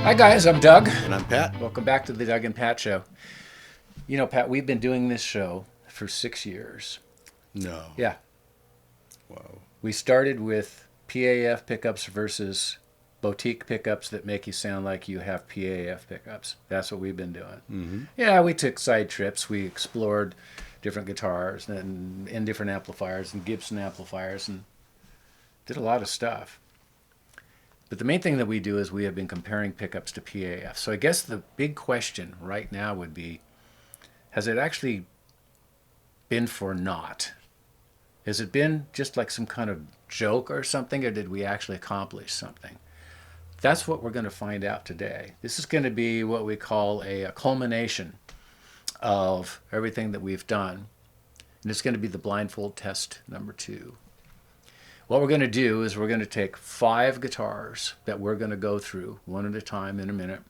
Hi guys, I'm Doug. And I'm Pat. Welcome back to the Doug and Pat Show. You know, Pat, we've been doing this show for 6 years. No. Yeah. Wow. We started with PAF pickups versus boutique pickups that make you sound like you have PAF pickups. That's what we've been doing. Mm-hmm. Yeah, we took side trips. We explored different guitars and different amplifiers and Gibson amplifiers and did a lot of stuff. But the main thing that we do is we have been comparing pickups to PAF. So I guess the big question right now would be, has it actually been for naught? Has it been just like some kind of joke or something, or did we actually accomplish something? That's what we're going to find out today. This is going to be what we call a culmination of everything that we've done. And it's going to be the blindfold test number 2. What we're going to do is we're going to take 5 guitars that we're going to go through one at a time in a minute.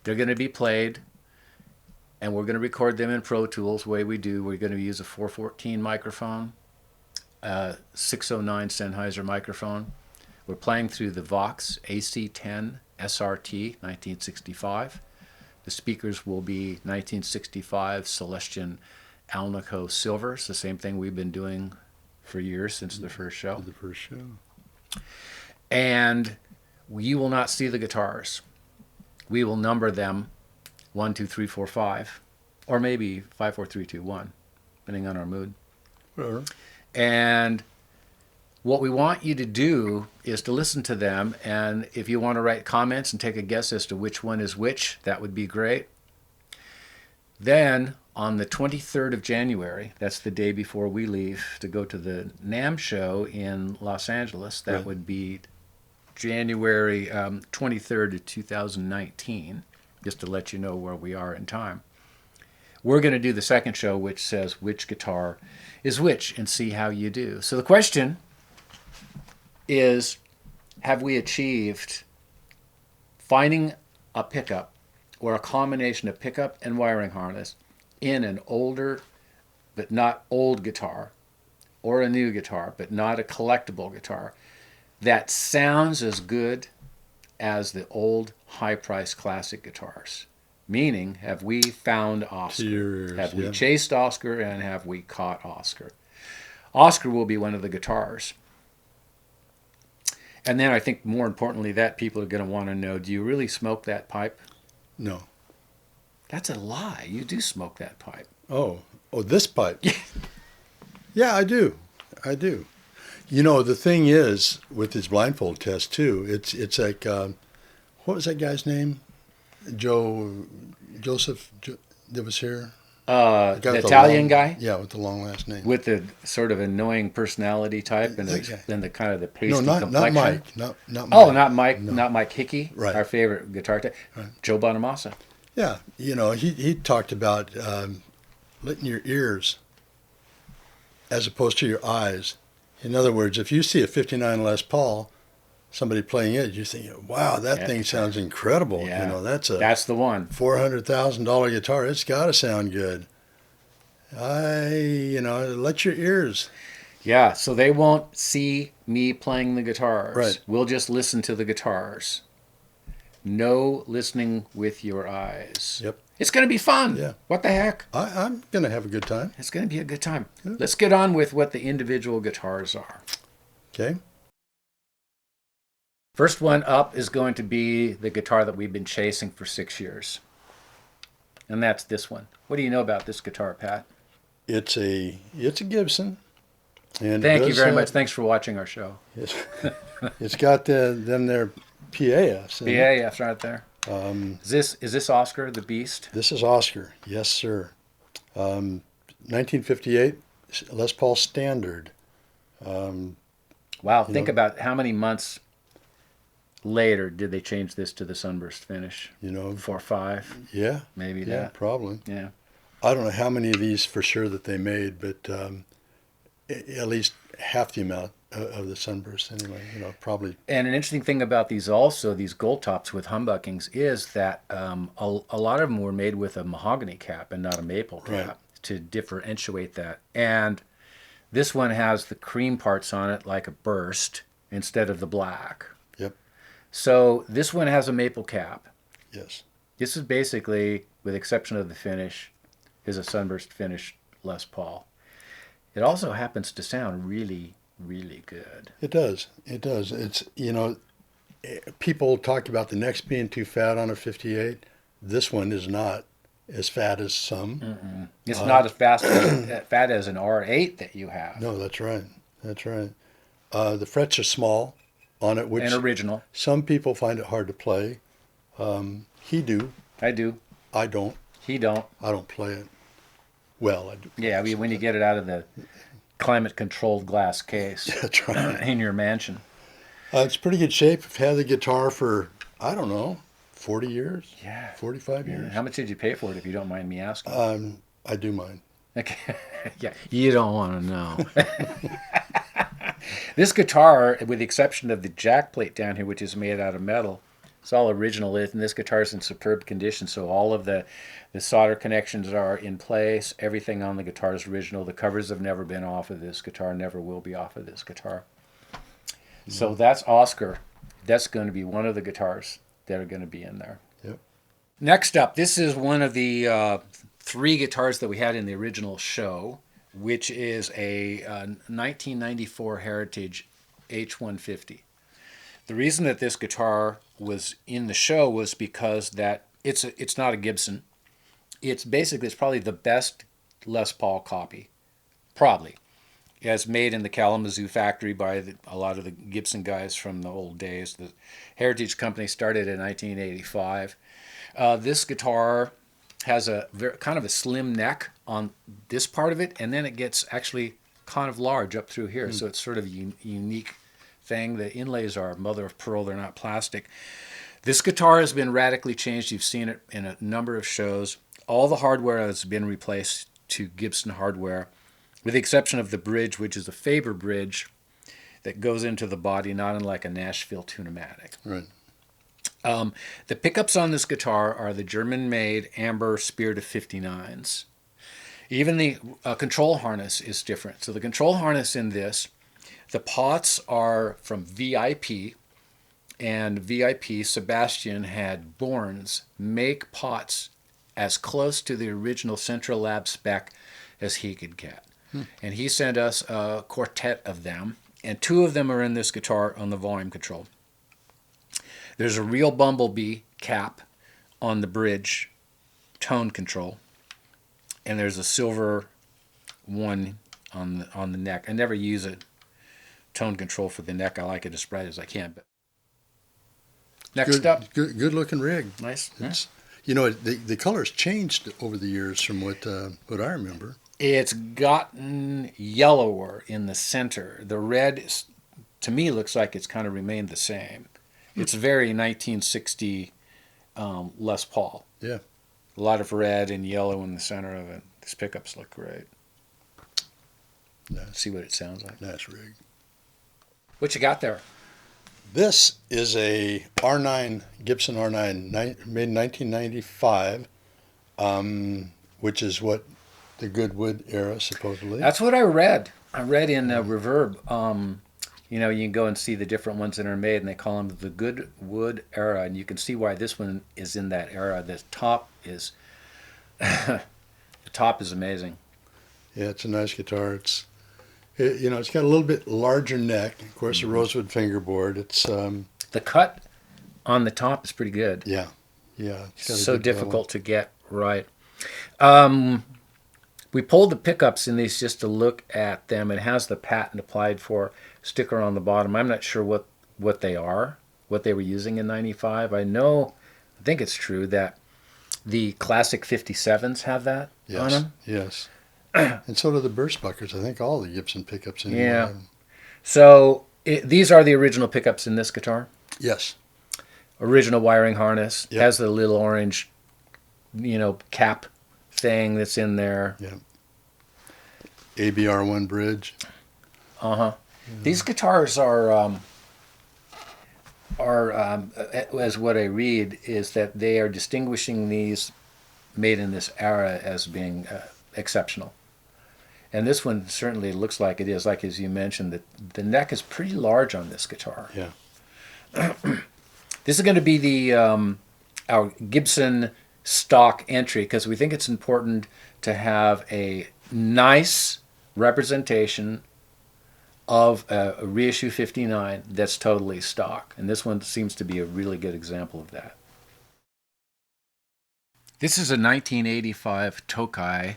They're going to be played, and we're going to record them in Pro Tools the way we do. We're going to use a 414 microphone, a 609 Sennheiser microphone. We're playing through the Vox AC10 SRT 1965. The speakers will be 1965 Celestion Alnico Silvers, the same thing we've been doing for years since the first show. The first show. And you will not see the guitars. We will number them 1, 2, 3, 4, 5, or maybe 5, 4, 3, 2, 1, depending on our mood. Whatever. And what we want you to do is to listen to them, and if you want to write comments and take a guess as to which one is which, that would be great. Then on the 23rd of January, that's the day before we leave to go to the NAMM show in Los Angeles. That Right. would be January 23rd of 2019, just to let you know where we are in time. We're going to do the second show, which says which guitar is which, and see how you do. So the question is, have we achieved finding a pickup or a combination of pickup and wiring harness in an older but not old guitar, or a new guitar but not a collectible guitar, that sounds as good as the old high-priced classic guitars? Meaning, have we found Oscar? Cheers, Have we yeah. chased Oscar, and have we caught Oscar? Oscar will be one of the guitars. And then I think more importantly that people are going to want to know, do you really smoke that pipe? No. That's a lie. You do smoke that pipe. Oh, this pipe. Yeah, I do. I do. You know, the thing is with this blindfold test too. It's like what was that guy's name? Joseph that was here. The guy with the Italian long- guy Yeah, with the long last name. with the sort of annoying personality type and That guy. the kind of the pasty No, not complexion. Mike. Not Mike. Oh, not Mike. No. Not Mike Hickey. Right. Our favorite guitar tech. Right. Joe Bonamassa. Yeah, you know, he talked about letting your ears as opposed to your eyes. In other words, if you see a 59 Les Paul, somebody playing it, you think, wow, that Yeah. thing sounds incredible. Yeah. You know, that's a That's the one. $400,000 guitar. It's got to sound good. Let your ears. Yeah. So they won't see me playing the guitars. Right. We'll just listen to the guitars. No listening with your eyes. Yep. It's going to be fun. Yeah. What the heck? I'm going to have a good time. It's going to be a good time. Yeah. Let's get on with what the individual guitars are. Okay. First one up is going to be the guitar that we've been chasing for 6 years. And that's this one. What do you know about this guitar, Pat? It's a Gibson. And Thank it you does very have- much. Thanks for watching our show. It's got them their PAFs. in it. Yeah, it's right there. Um, Is this Oscar the Beast? This is Oscar. Yes, sir. 1958 Les Paul Standard. Wow, think about how many months later did they change this to the sunburst finish? 4 or 5, Yeah. maybe Yeah, that. probably. Yeah. I don't know how many of these for sure that they made, but at least half the amount of the sunburst anyway. Probably. And an interesting thing about these also, these gold tops with humbuckings, is that a lot of them were made with a mahogany cap and not a maple cap, Right. to differentiate that. And this one has the cream parts on it like a burst instead of the black. Yep. So this one has a maple cap. Yes. This is basically, with the exception of the finish, is a sunburst finish Les Paul. It also happens to sound really, really good. It does. It does. It's, people talk about the necks being too fat on a 58. This one is not as fat as some. It's not as fat as an R8 that you have. No, that's right. That's right. The frets are small on it, which And original. some people find it hard to play. He do. I do. I don't. He don't. I don't play it well. I do. Yeah, when you get it out of the climate-controlled glass case That's right. in your mansion. It's pretty good shape. I've had the guitar for, I don't know, 40 years? Yeah. 45 years? How much did you pay for it, if you don't mind me asking? I do mind. Okay. Yeah, you don't want to know. This guitar, with the exception of the jack plate down here, which is made out of metal, it's all original. And this guitar is in superb condition, so all of the solder connections are in place. Everything on the guitar is original. The covers have never been off of this guitar, never will be off of this guitar. So that's Oscar. That's going to be one of the guitars that are going to be in there. Yep. Next up, this is one of the 3 guitars that we had in the original show, which is a 1994 Heritage H150. The reason that this guitar was in the show was because that it's not a Gibson. It's probably the best Les Paul copy, probably. It's made in the Kalamazoo factory by a lot of the Gibson guys from the old days. The Heritage Company started in 1985. This guitar has a kind of a slim neck on this part of it, and then it gets actually kind of large up through here. So it's sort of a unique thing. The inlays are mother of pearl. They're not plastic. This guitar has been radically changed. You've seen it in a number of shows. All the hardware has been replaced to Gibson hardware, with the exception of the bridge, which is a Faber bridge that goes into the body, not unlike a Nashville Tunematic. Right. The pickups on this guitar are the German-made Amber Spirit of 59s. Even the control harness is different. So the control harness in this, the pots are from VIP, and VIP, Sebastian had Borns make pots as close to the original Central Lab spec as he could get. And he sent us a quartet of them, and 2 of them are in this guitar on the volume control. There's a real Bumblebee cap on the bridge tone control, and there's a silver one on the neck. I never use a tone control for the neck. I like it as bright as I can. But next up, Good looking rig. nice. It's, the color's changed over the years from what I remember. It's gotten yellower in the center. The red, to me, looks like it's kind of remained the same. It's very 1960 Les Paul. Yeah. A lot of red and yellow in the center of it. These pickups look great. Nice. See what it sounds like. Nice rig. What you got there? This is a R9, Gibson R9, made in 1995, which is what the Goodwood era, supposedly. That's what I read. I read in Reverb. You can go and see the different ones that are made, and they call them the Goodwood era, and you can see why this one is in that era. The top is the top is amazing. Yeah, it's a nice guitar. It's got a little bit larger neck. Of course, a rosewood fingerboard. It's the cut on the top is pretty good. Yeah. It's got a So good difficult to get right. We pulled the pickups in these just to look at them. It has the patent applied for sticker on the bottom. I'm not sure what they are, what they were using in 95. I think it's true that the classic 57s have that on them. Yes. And so do the Burstbuckers. I think all the Gibson pickups anymore. Yeah. So these are the original pickups in this guitar. Yes. Original wiring harness. Yep. Has the little orange, cap thing that's in there. Yeah. ABR1 bridge. These guitars are as what I read is that they are distinguishing these made in this era as being exceptional. And this one certainly looks like it is. Like as you mentioned, the neck is pretty large on this guitar. Yeah. This is going to be the our Gibson stock entry because we think it's important to have a nice representation of a reissue 59 that's totally stock. And this one seems to be a really good example of that. This is a 1985 Tokai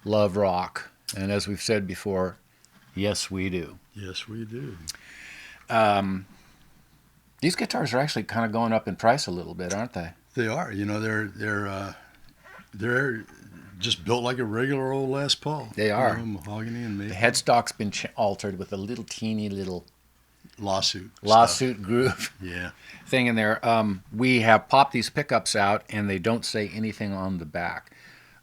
Love Rock. And as we've said before, yes, we do. Yes, we do. These guitars are actually kind of going up in price a little bit, aren't they? They are. You know, they're just built like a regular old Les Paul. They are. You know, mahogany and maple. The headstock's been altered with a little teeny little Lawsuit groove Yeah. thing in there. We have popped these pickups out, and they don't say anything on the back.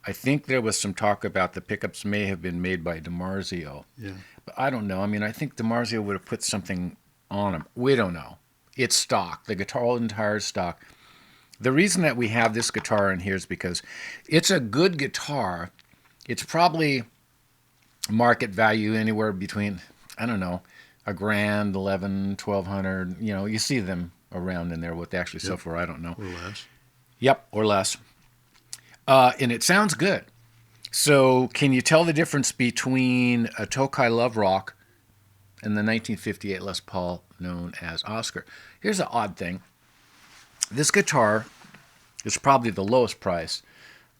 I think there was some talk about the pickups may have been made by DiMarzio. Yeah. But I don't know. I mean, I think DiMarzio would have put something on them. We don't know. It's stock. The guitar entire stock. The reason that we have this guitar in here is because it's a good guitar. It's probably market value anywhere between, I don't know, $1,000, $1,100, $1,200. You know, you see them around in there. What they actually sell for, I don't know. Or less. Yep, or less. And it sounds good. So can you tell the difference between a Tokai Love Rock and the 1958 Les Paul known as Oscar? Here's an odd thing. This guitar is probably the lowest price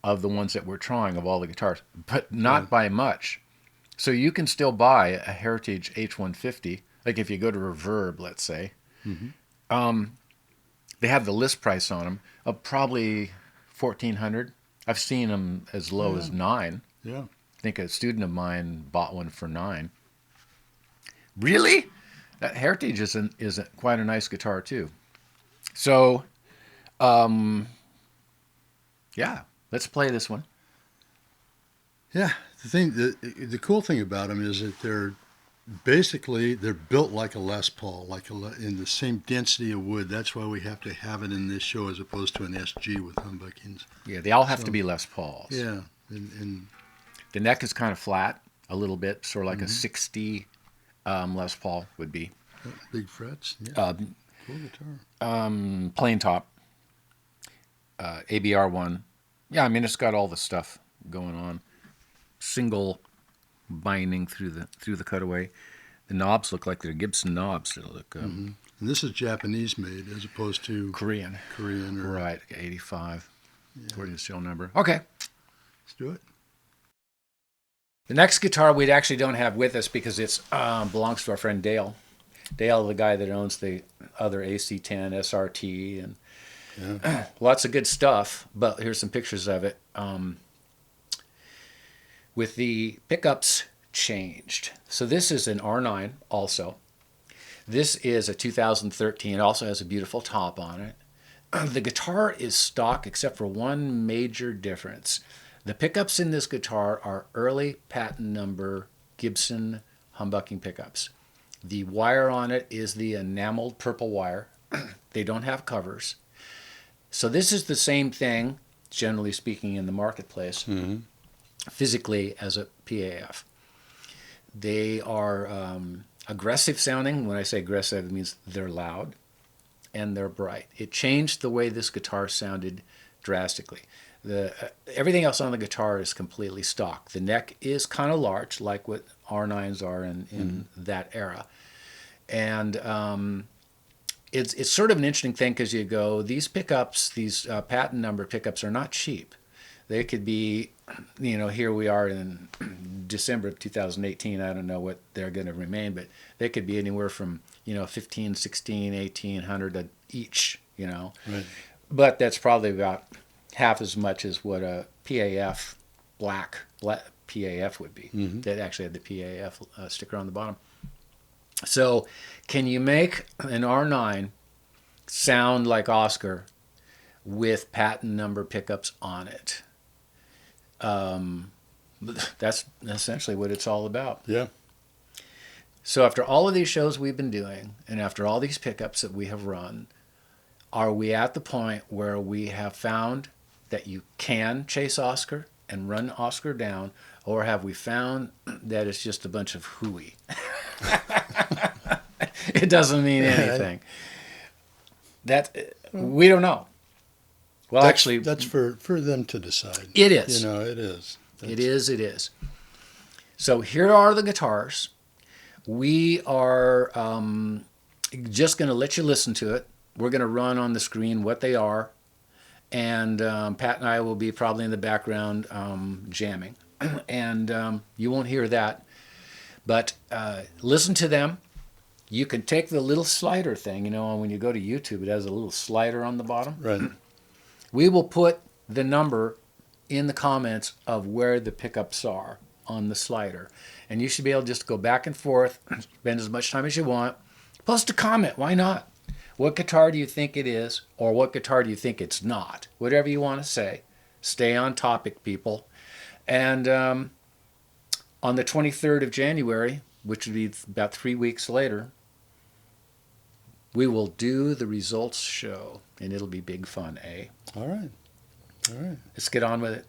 of the ones that we're trying of all the guitars, but not by much. So you can still buy a Heritage H150, like if you go to Reverb, let's say. They have the list price on them of probably $1,400. I've seen them as low as $9. Yeah. I think a student of mine bought one for $9. Really? That Heritage is quite a nice guitar too. So, yeah, let's play this one. Yeah. The cool thing about them is that they're built like a Les Paul, in the same density of wood. That's why we have to have it in this show as opposed to an SG with humbuckings. Yeah, they all have to be Les Pauls. Yeah, and the neck is kind of flat a little bit, sort of like a 60 Les Paul would be. Big frets. Yeah. Cool guitar. Plain top. ABR1. Yeah, I mean it's got all the stuff going on. Single binding through the cutaway. The knobs look like they're Gibson knobs. They look. And this is Japanese made as opposed to Korean. Or, Right, 85. According to the serial number. Okay. Let's do it. The next guitar we actually don't have with us because it belongs to our friend Dale. Dale, the guy that owns the other AC10 SRT and lots of good stuff. But here's some pictures of it. With the pickups changed. So this is an R9 also. This is a 2013. It also has a beautiful top on it. The guitar is stock except for one major difference. The pickups in this guitar are early patent number Gibson humbucking pickups. The wire on it is the enameled purple wire. They don't have covers. So this is the same thing, generally speaking, in the marketplace, physically as a PAF. They are aggressive sounding. When I say aggressive, it means they're loud and they're bright. It changed the way this guitar sounded drastically. Everything else on the guitar is completely stock. The neck is kind of large, like what R9s are in that era. And it's sort of an interesting thing because you go, these pickups, these patent number pickups are not cheap. They could be, here we are in December of 2018. I don't know what they're going to remain, but they could be anywhere from, 15, 16, 1800 each, Right. But that's probably about half as much as what a PAF black PAF would be. That actually had the PAF sticker on the bottom. So can you make an R9 sound like Oscar with patent number pickups on it? That's essentially what it's all about. Yeah. So after all of these shows we've been doing, and after all these pickups that we have run, are we at the point where we have found that you can chase Oscar and run Oscar down, or have we found that it's just a bunch of hooey? It doesn't mean anything. That we don't know. Well, actually, that's for them to decide. it is. You know, it is. It is. It is. So here are the guitars. We are just going to let you listen to it. We're going to run on the screen what they are, and Pat and I will be probably in the background jamming, and you won't hear that. But listen to them. You can take the little slider thing, you know, when you go to YouTube, it has a little slider on the bottom. Right. We will put the number in the comments of where the pickups are on the slider. And you should be able to just go back and forth, spend as much time as you want. Post a comment. Why not? What guitar do you think it is? Or what guitar do you think it's not? Whatever you want to say. Stay on topic, people. And on the 23rd of January, which would be about 3 weeks later, we will do the results show, and it'll be big fun, eh? All right. All right. Let's get on with it.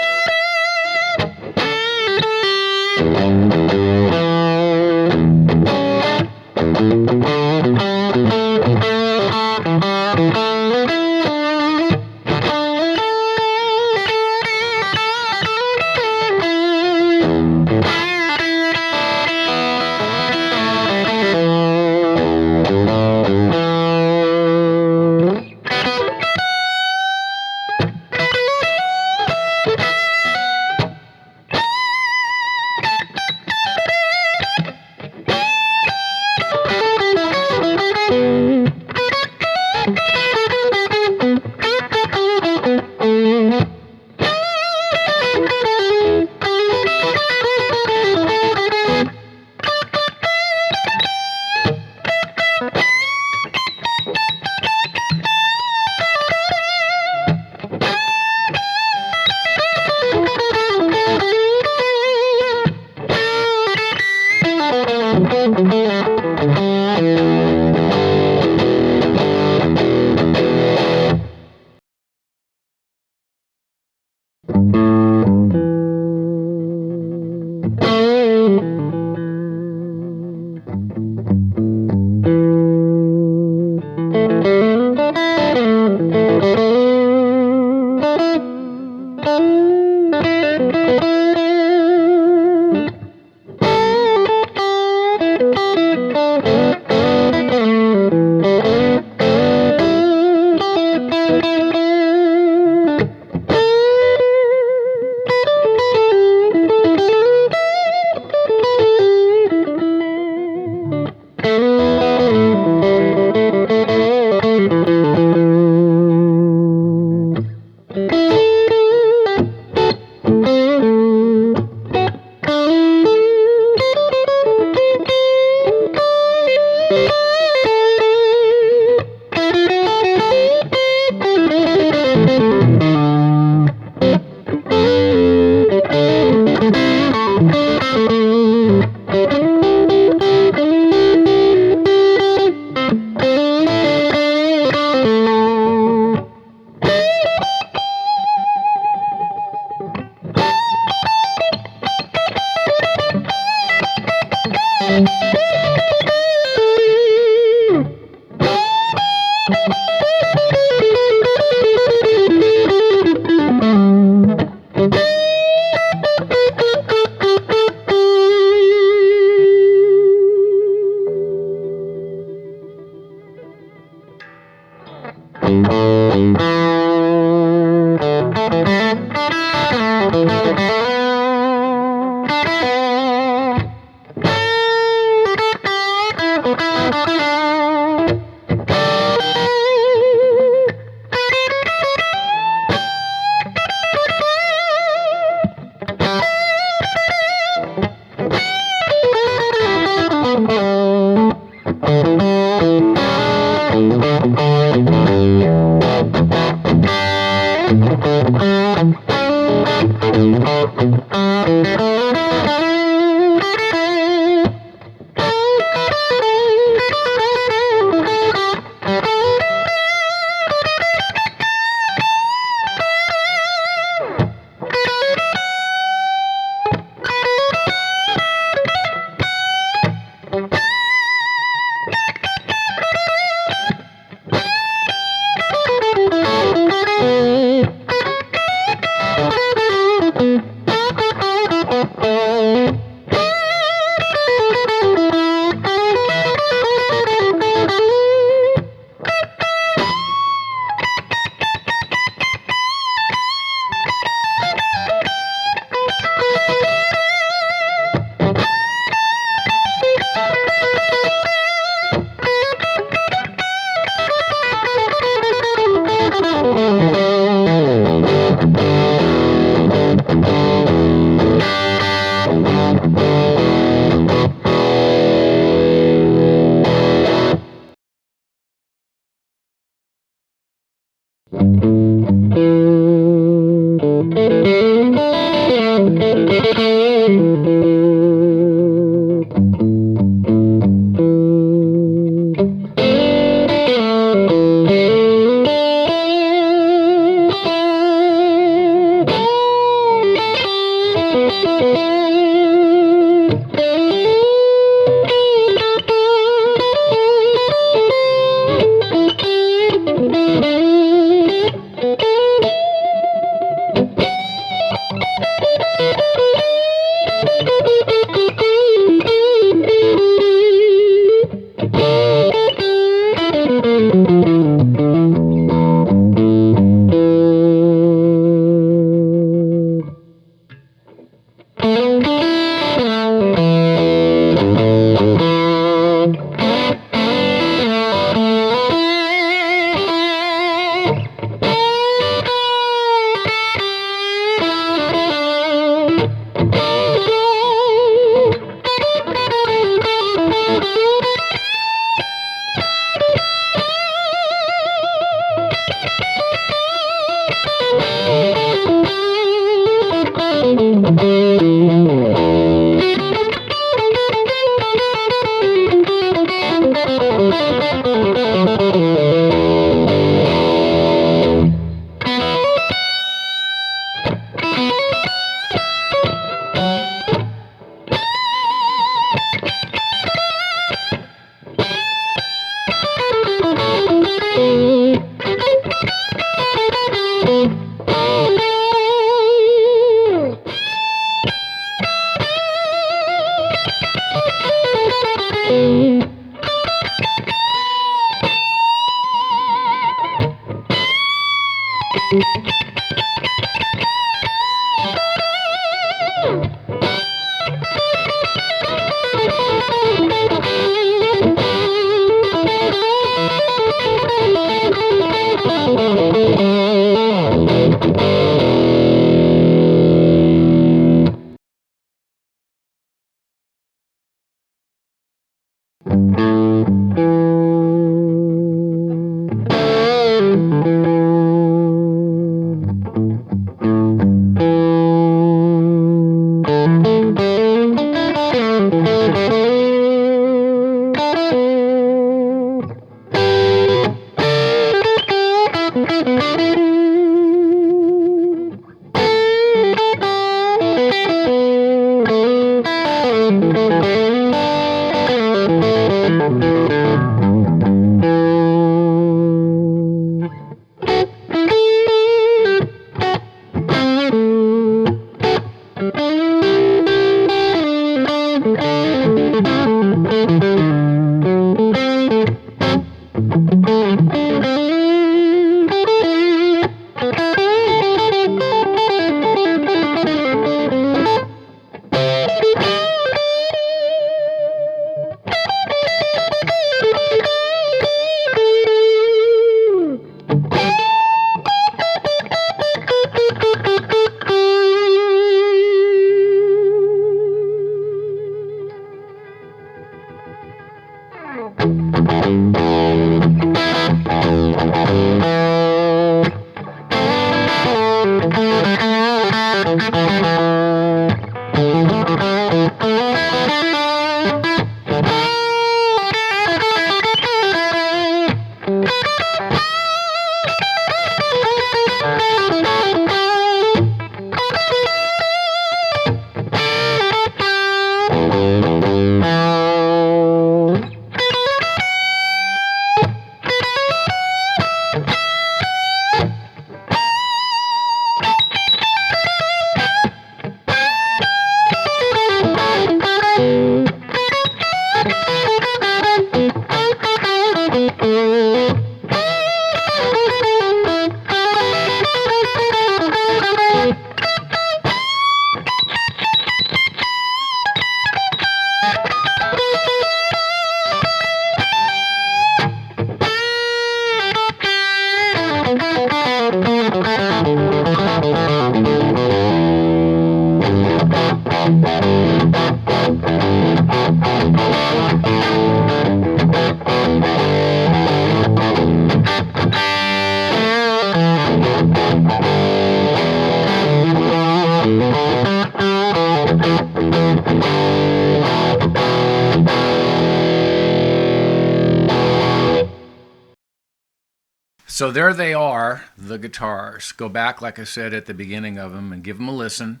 So there they are, the guitars. Go back, like I said, at the beginning of them and give them a listen.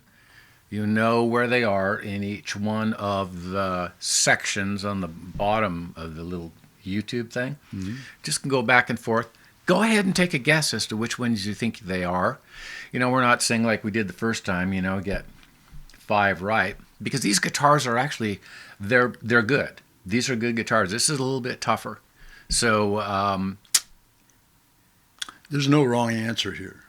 You know where they are in each one of the sections on the bottom of the little YouTube thing. Mm-hmm. Just go back and forth. Go ahead and take a guess as to which ones you think they are. We're not saying like we did the first time, get 5 right. Because these guitars are actually, they're good. These are good guitars. This is a little bit tougher. So there's no wrong answer here,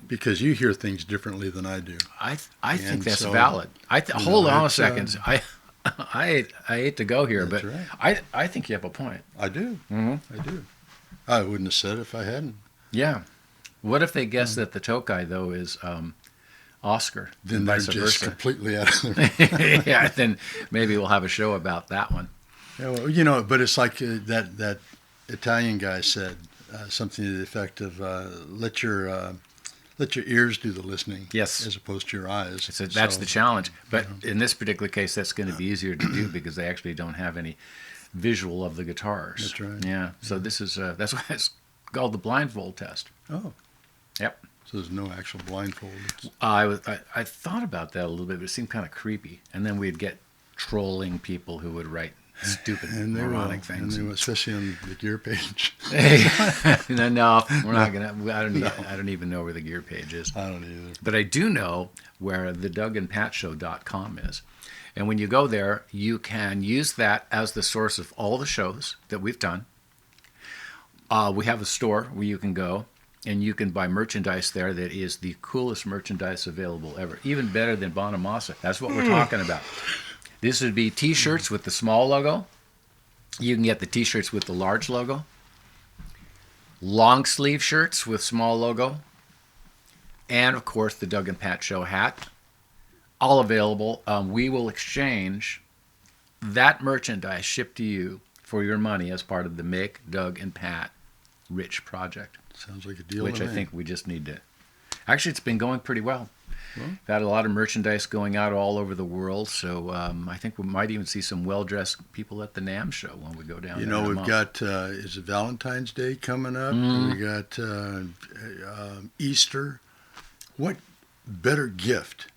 because you hear things differently than I do. I think that's valid. Hold on a second. I hate to go here, but right. I think you have a point. I do. Mm-hmm. I do. I wouldn't have said it if I hadn't. Yeah. What if they guess that the Tokai, though, is Oscar? Then they're just completely out of their Yeah, then maybe we'll have a show about that one. Yeah, well, but it's like that Italian guy said, something to the effect of let your ears do the listening, yes, as opposed to your eyes. So that's the challenge. But in this particular case, that's going to be easier to do because they actually don't have any visual of the guitars. That's right. Yeah. So this is that's why it's called the blindfold test. Oh. Yep. So there's no actual blindfold. I thought about that a little bit, but it seemed kind of creepy. And then we'd get trolling people who would write stupid moronic things, especially on the gear page. No, we're not gonna. I don't even know where the gear page is. I don't either. But I do know where the DougAndPatShow.com is, and when you go there, you can use that as the source of all the shows that we've done. We have a store where you can go and you can buy merchandise there that is the coolest merchandise available ever, even better than Bonamassa. That's what we're talking about. This would be T-shirts with the small logo. You can get the T-shirts with the large logo. Long sleeve shirts with small logo. And, of course, the Doug and Pat Show hat. All available. We will exchange that merchandise shipped to you for your money as part of the Make Doug and Pat Rich project. Sounds like a deal. Which I think we just need to... Actually, it's been going pretty well. We've had a lot of merchandise going out all over the world, so I think we might even see some well-dressed people at the NAMM show when we go down there. We've got, is it Valentine's Day coming up? We got Easter. What better gift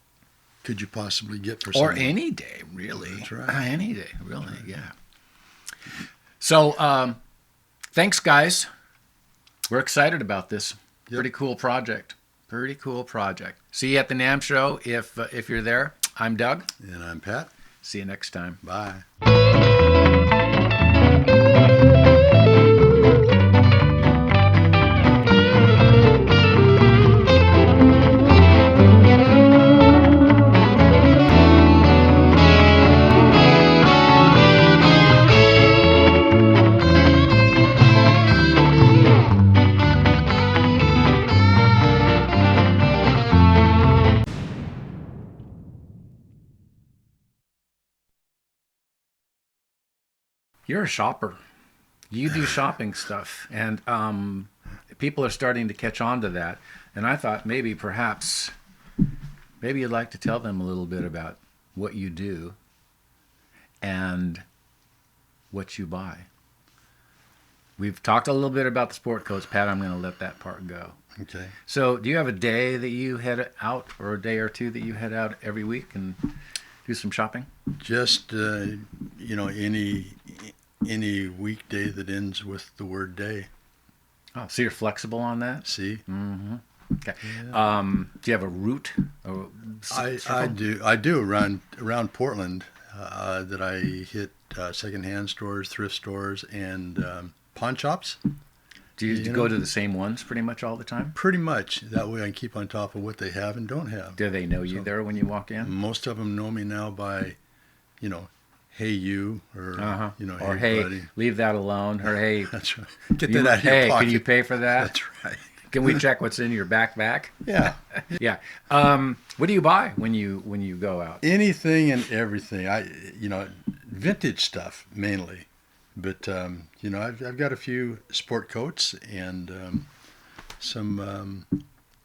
could you possibly get for someone? Or any day, really. That's right. Any day, really, yeah. So, thanks, guys. We're excited about this. Yep. Pretty cool project. Pretty cool project. See you at the NAMM show if you're there. I'm Doug. And I'm Pat. See you next time. Bye. You're a shopper. You do shopping stuff, and people are starting to catch on to that. And I thought maybe you'd like to tell them a little bit about what you do and what you buy. We've talked a little bit about the sport coats, Pat. I'm going to let that part go. Okay. So do you have a day that you head out, or a day or two that you head out every week and do some shopping? Just, any weekday that ends with the word day. Oh, so you're flexible on that? See? Mm-hmm. Okay. Yeah. Do you have a route? I do around Portland that I hit secondhand stores, thrift stores, and pawn shops. Do you go to the same ones pretty much all the time? Pretty much. That way I can keep on top of what they have and don't have. Do they know you there when you walk in? Most of them know me now by, hey you, or or hey buddy, leave that alone, or hey that's right, get that out of your pocket. Can you pay for that? That's right. Can we check what's in your backpack? Yeah. Yeah. What do you buy when you go out? Anything and everything. Vintage stuff mainly, but I've got a few sport coats and some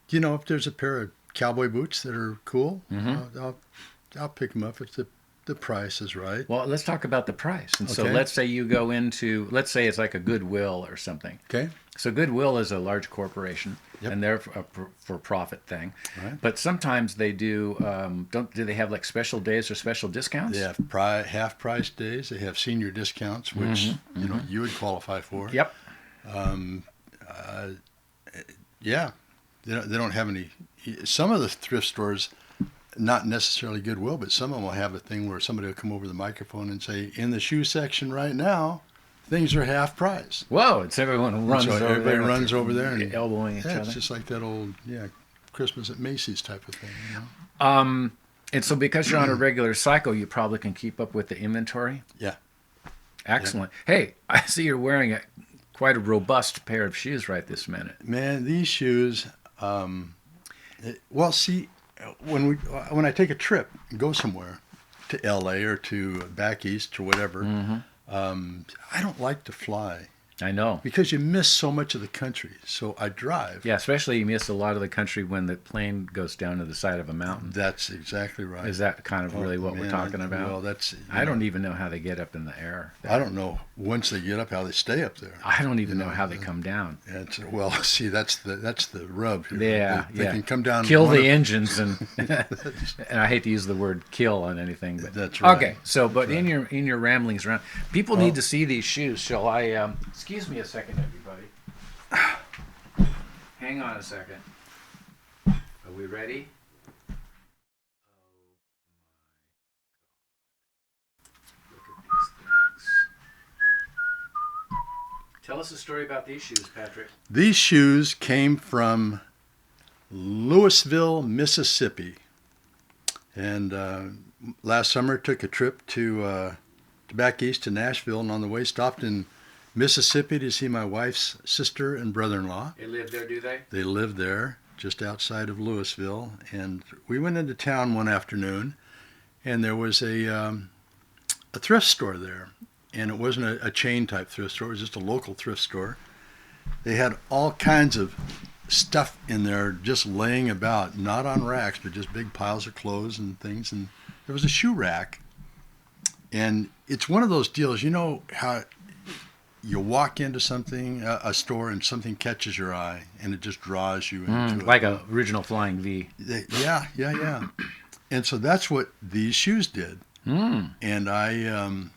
if there's a pair of cowboy boots that are cool, I'll pick them up if the the price is right. Well, let's talk about the price. And so Okay. let's say you go into, let's say it's like a Goodwill or something. Okay. So Goodwill is a large corporation, Yep. and they're a for-profit thing. Right. But sometimes they do. Do they have like special days or special discounts? They have half price days. They have senior discounts, which you know you would qualify for. Yep. Yeah, they don't have any. Some of the thrift stores, not necessarily Goodwill, but some of them will have a thing where somebody will come over the microphone and say, "In the shoe section right now, things are half price." Whoa! It's everyone runs So over everybody there. runs over there and elbowing each yeah, other. it's just like that old Christmas at Macy's type of thing. You know? And so because you're on a regular cycle, you probably can keep up with the inventory. Yeah. Excellent. Hey, I see you're wearing quite a robust pair of shoes right this minute. Man, these shoes. Well, see, when I take a trip and go somewhere, to L.A. or to back east or whatever, I don't like to fly I know. because you miss so much of the country. So I drive. Yeah, especially you miss a lot of the country when the plane goes down to the side of a mountain. That's exactly right. Is that kind of really what Man, we're talking about? Well, that's. I don't even know how they get up in the air. I don't know once they get up how they stay up there. I don't even know how they come down. Well, see, that's the rub here. Yeah, they can come down. Kill one the of- engines and and I hate to use the word kill on anything, but That's right. Okay, so but in your ramblings around, people need to see these shoes. Shall I? Excuse me a second, everybody. Hang on a second. Are we ready? Look at these things. Tell us a story about these shoes, Patrick. These shoes came from Louisville, Mississippi, and last summer took a trip to back east to Nashville, and on the way stopped in Mississippi to see my wife's sister and brother-in-law. They live there, do they? They live there, just outside of Louisville, and we went into town one afternoon, and there was a thrift store there, and it wasn't a chain type thrift store; it was just a local thrift store. They had all kinds of stuff in there just laying about, not on racks, but just big piles of clothes and things. And there was a shoe rack. And it's one of those deals, you know how you walk into something, a store, and something catches your eye, and it just draws you into it. Like a original Flying V. Yeah. And so that's what these shoes did. And I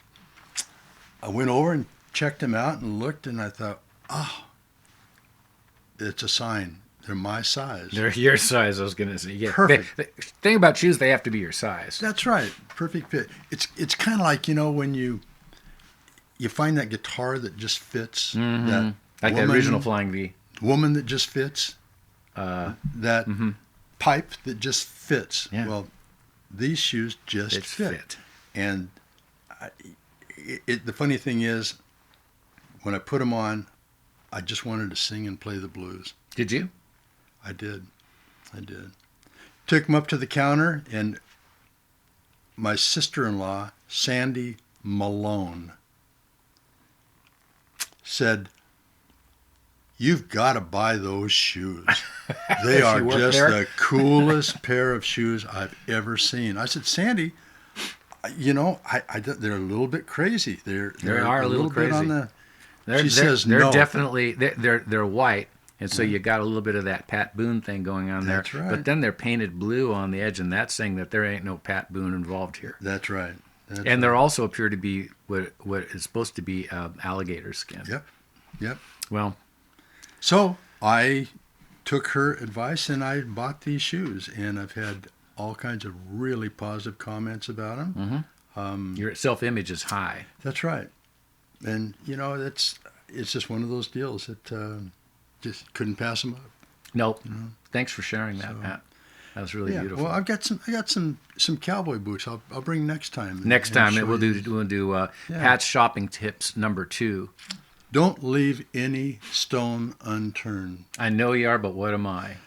went over and checked them out and looked, and I thought, oh, it's a sign. They're my size. They're your size, I was going to say. Yeah. Perfect. The thing about shoes, they have to be your size. That's right. Perfect fit. It's kind of like, you know, when you find that guitar that just fits. That Like the original Flying V. woman that just fits. That pipe that just fits. Yeah. Well, these shoes just It's fit. fit. And the funny thing is, when I put them on, I just wanted to sing and play the blues. Did you? I did. Took them up to the counter, and my sister-in-law, Sandy Malone, said, "You've got to buy those shoes. They She are worked just there? the coolest pair of shoes I've ever seen." I said, "Sandy, you know, they're a little bit crazy. They're are a little bit on crazy. the." She says they're no. definitely they're white, and so you got a little bit of that Pat Boone thing going on there. That's right. But then they're painted blue on the edge, and that's saying that there ain't no Pat Boone involved here. That's right. And there also appear to be what is supposed to be alligator skin. Yep. Well, So I took her advice and I bought these shoes, and I've had all kinds of really positive comments about them. your self-image is high. That's right. And, you know, it's just one of those deals that just couldn't pass them up. Nope. Thanks for sharing that, Pat. That was really beautiful. Well, I got some cowboy boots. I'll bring next time. Next and time show we'll you. do Pat's shopping tips number 2. Don't leave any stone unturned. I know you are, but what am I?